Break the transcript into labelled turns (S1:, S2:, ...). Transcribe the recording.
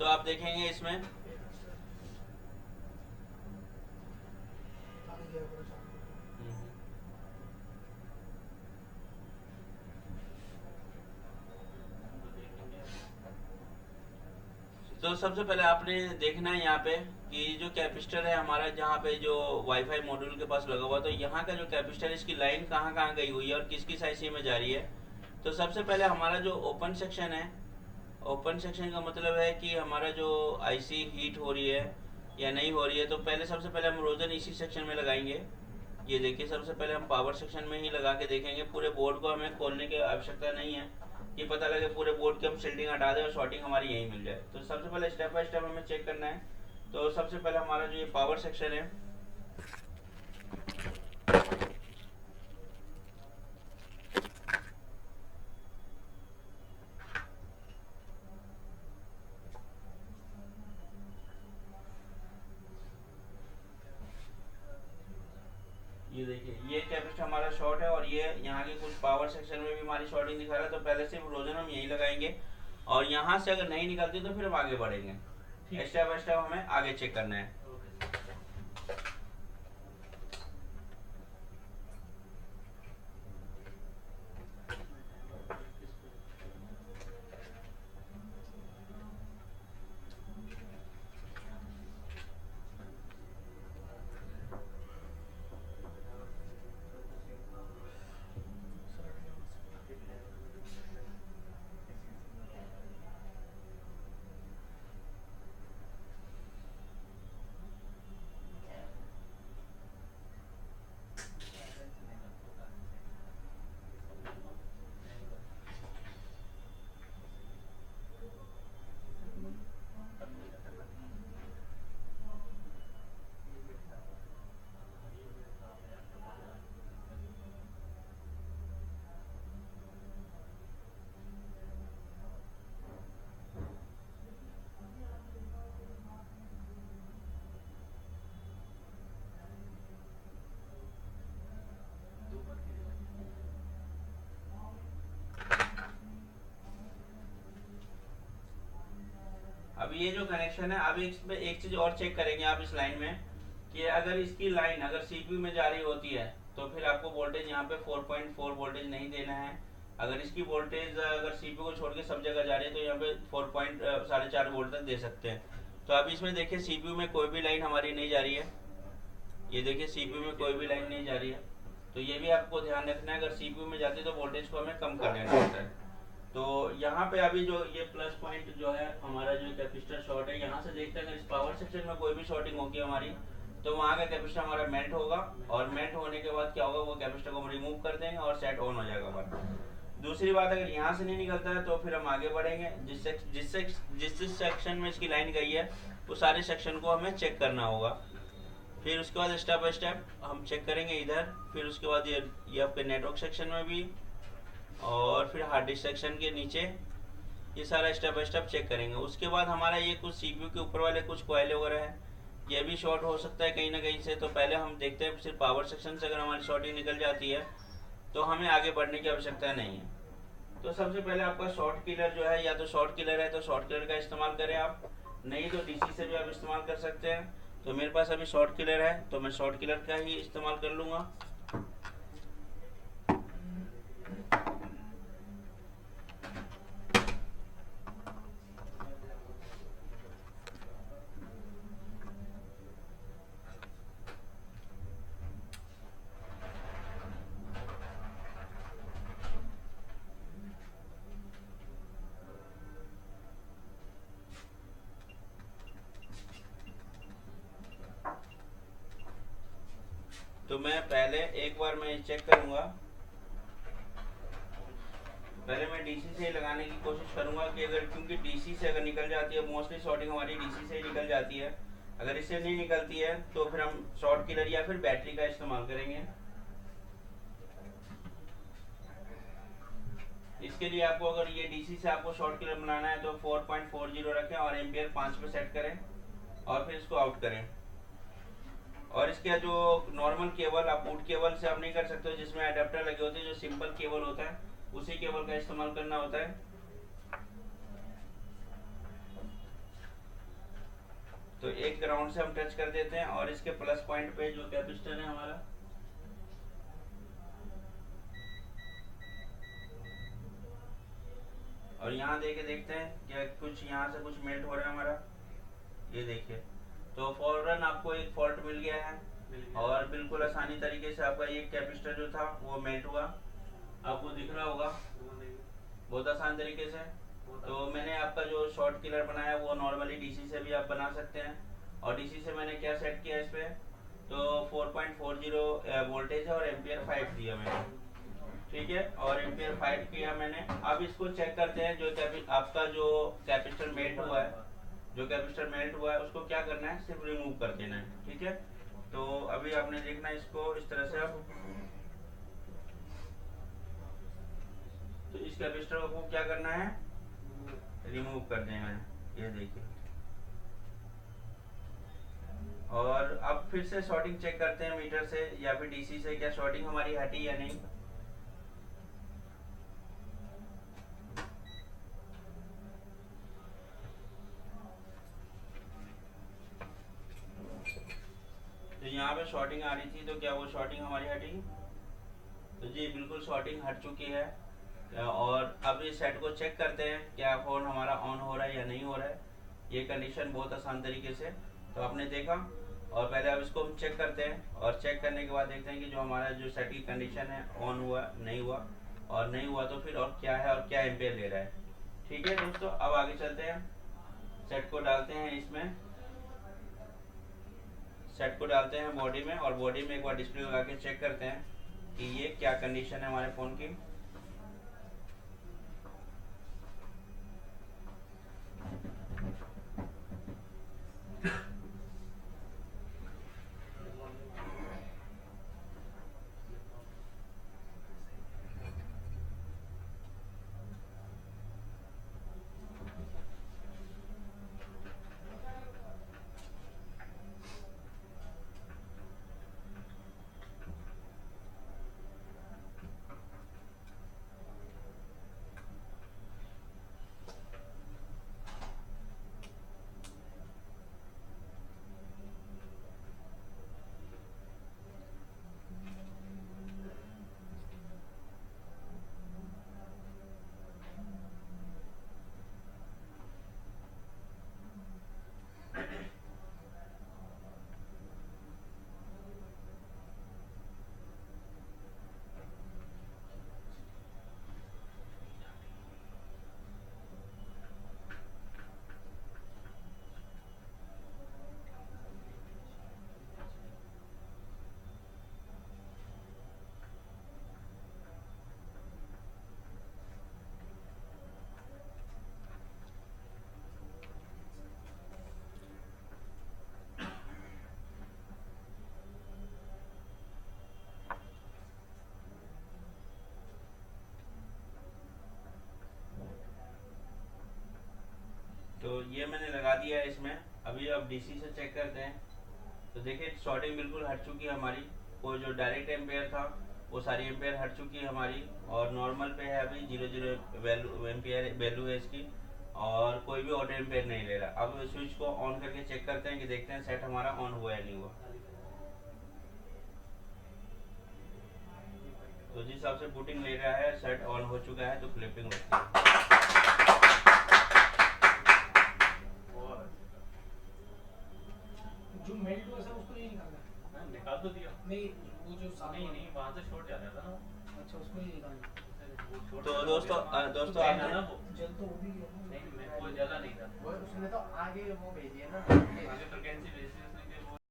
S1: तो आप देखेंगे इसमें तो सबसे पहले आपने देखना है यहाँ पे कि जो कैपेसिटर है हमारा, जहाँ पे जो वाईफाई मॉड्यूल के पास लगा हुआ, तो यहाँ का जो कैपेसिटर है इसकी लाइन कहाँ कहाँ गई हुई है और किस किस आईसी में जा रही है। तो सबसे पहले हमारा जो ओपन सेक्शन है, ओपन सेक्शन का मतलब है कि हमारा जो आईसी हीट हो रही है या नहीं हो रही है। तो पहले सबसे पहले हम रोजन इसी सेक्शन में लगाएंगे। ये देखिए, सबसे पहले हम पावर सेक्शन में ही लगा के देखेंगे। पूरे बोर्ड को हमें खोलने की आवश्यकता नहीं है, ये पता लगे पूरे बोर्ड की हम शिल्डिंग हटा दें और शॉर्टिंग हमारी यहीं मिल जाए। तो सबसे पहले स्टेप बाय स्टेप हमें चेक करना है। तो सबसे पहले हमारा जो ये पावर सेक्शन है, ये देखिए ये कैपेसिटर हमारा शॉर्ट है और ये यहाँ के कुछ पावर सेक्शन में भी हमारी शॉर्टिंग दिखा रहा है। तो पहले सिर्फ रोजन हम यही लगाएंगे और यहाँ से अगर नहीं निकलती तो फिर हम आगे बढ़ेंगे। स्टेप बाय स्टेप हमें आगे चेक करना है। अब ये जो कनेक्शन है, अब इसमें एक चीज और चेक करेंगे आप इस लाइन में कि अगर इसकी लाइन अगर सीपीयू में जारी होती है तो फिर आपको वोल्टेज यहाँ पे 4.4 वोल्टेज नहीं देना है। अगर इसकी वोल्टेज अगर सीपीयू को छोड़ के सब जगह जा रही है तो यहाँ पे 4.4 वोल्ट तक दे सकते हैं। तो अब इसमें देखिए सीपीयू में कोई भी लाइन हमारी नहीं जा रही है। ये देखिए सीपीयू में कोई भी लाइन नहीं जा रही है। तो ये भी आपको ध्यान रखना है, अगर सीपीयू में जाती है तो वोल्टेज को हमें कम कर देना होता है। तो यहाँ पे अभी जो ये प्लस पॉइंट जो है हमारा जो कैपेसिटर शॉर्ट है, यहाँ से देखते हैं अगर इस पावर सेक्शन में कोई भी शॉर्टिंग होगी हमारी तो वहाँ का कैपेसिटर हमारा मेल्ट होगा और मेल्ट होने के बाद क्या होगा, वो कैपेसिटर को हम रिमूव कर देंगे और सेट ऑन हो जाएगा हमारा। दूसरी बात, अगर यहाँ से नहीं निकलता है तो फिर हम आगे बढ़ेंगे। जिस सेक्शन में इसकी लाइन गई है वो सारे सेक्शन को हमें चेक करना होगा। फिर उसके बाद स्टेप बाय स्टेप हम चेक करेंगे इधर, फिर उसके बाद ये आपके नेटवर्क सेक्शन में भी और फिर हार्ड डिस्क सेक्शन के नीचे, ये सारा स्टेप बाय स्टेप चेक करेंगे। उसके बाद हमारा ये कुछ सीपीयू के ऊपर वाले कुछ कॉइल वगैरह है, ये भी शॉर्ट हो सकता है कहीं ना कहीं से। तो पहले हम देखते हैं सिर्फ पावर सेक्शन से अगर हमारी शॉर्टिंग निकल जाती है तो हमें आगे बढ़ने की आवश्यकता नहीं है। तो सबसे पहले आपका शॉर्ट किलर जो है, या तो शॉर्ट किलर है तो शॉर्ट किलर का इस्तेमाल करें आप, नहीं तो डीसी से भी आप इस्तेमाल कर सकते हैं। तो मेरे पास अभी शॉर्ट किलर है तो मैं शॉर्ट किलर का ही इस्तेमाल कर लूँगा। तो मैं पहले एक बार मैं चेक करूंगा, पहले मैं डीसी से ही लगाने की कोशिश करूंगा कि अगर, क्योंकि डीसी से अगर निकल जाती है, मोस्टली शॉर्टिंग हमारी डीसी से ही निकल जाती है। अगर इससे नहीं निकलती है तो फिर हम शॉर्ट किलर या फिर बैटरी का इस्तेमाल करेंगे। इसके लिए आपको, अगर ये डीसी से आपको शॉर्ट किलर बनाना है तो 4.40 रखें और एम्पियर 5 पे सेट करें और फिर इसको आउट करें। और इसका जो नॉर्मल केबल, आप बूट केबल से आप नहीं कर सकते हो, जिसमें अडेप्टर लगे होते हैं, जो सिंपल केबल होता है उसी केबल का इस्तेमाल करना होता है। तो एक ग्राउंड से हम टच कर देते हैं और इसके प्लस पॉइंट पे जो कैपेसिटर है हमारा, और यहाँ देखते हैं क्या कुछ यहाँ से कुछ मेल्ट हो रहा है हमारा, ये देखिए। तो फौरन आपको एक फॉल्ट मिल गया है और बिल्कुल आसानी तरीके से आपका ये कैपेसिटर जो था वो मेल्ट हुआ, आपको दिख रहा होगा बहुत आसान तरीके से। तो मैंने आपका जो शॉर्ट किलर बनाया वो नॉर्मली डीसी से भी आप बना सकते हैं, और डीसी से मैंने क्या सेट किया इस पे, तो 4.40 वोल्टेज है और एम्पियर 5 दिया मैंने, ठीक है, और एम्पियर 5 किया मैंने। अब इसको चेक करते हैं, जो आपका जो कैपेसिटर मेल्ट हुआ है, उसको क्या करना है, सिर्फ रिमूव कर देना है, ठीक है। तो अभी आपने देखना है इसको इस तरह से, आप तो इस कैपेसिटर को क्या करना है, रिमूव कर देना है, ये देखिए। और अब फिर से शॉर्टिंग चेक करते हैं मीटर से या फिर डीसी से, क्या शॉर्टिंग हमारी हटी या नहीं। तो यहाँ पे शॉर्टिंग आ रही थी, तो क्या वो शॉर्टिंग हमारी हटी, तो जी बिल्कुल शॉर्टिंग हट चुकी है। और अब इस सेट को चेक करते हैं क्या फोन हमारा ऑन हो रहा है या नहीं हो रहा है, ये कंडीशन बहुत आसान तरीके से। तो आपने देखा, और पहले अब इसको हम चेक करते हैं, और चेक करने के बाद देखते हैं कि जो हमारा जो सेट की कंडीशन है ऑन हुआ नहीं हुआ, और नहीं हुआ तो फिर और क्या है और क्या एम्पेयर ले रहा है, ठीक है दोस्तों। अब आगे चलते हैं, सेट को डालते हैं इसमें, सेट को डालते हैं बॉडी में, और बॉडी में एक बार डिस्प्ले लगा के चेक करते हैं कि ये क्या कंडीशन है हमारे फ़ोन की। तो ये मैंने लगा दिया है इसमें। अभी अब डीसी से चेक करते हैं, तो देखिए शॉर्टिंग बिल्कुल हट चुकी है हमारी, वो जो डायरेक्ट एम्पेयर था वो सारी एम्पेयर हट चुकी है हमारी, और नॉर्मल पे है अभी 0 वैल्यू एम्पेयर वैल्यू है इसकी, और कोई भी ऑटो एम्पेयर नहीं ले रहा। अब स्विच को ऑन करके चेक करते हैं कि देखते हैं सेट हमारा ऑन हुआ या नहीं हुआ। तो जिस हिसाब से बूटिंग ले रहा है सेट ऑन हो चुका है, तो क्लिपिंग होती है।
S2: जो मेल्ट हुआ सर उसको नहीं निकालना है,
S3: निकाल तो दिया
S2: नहीं वो जो
S3: नहीं नहीं वहाँ से शॉर्ट जा रहा था ना,
S2: अच्छा उसको नहीं निकालना।
S1: तो दोस्तों आपने
S2: जल तो वो भी गया ना,
S3: नहीं मैं कोई जला नहीं था,
S4: वो उसने तो आगे वो भेजी है ना,
S3: आगे फ्रिक्वेंसी भेजी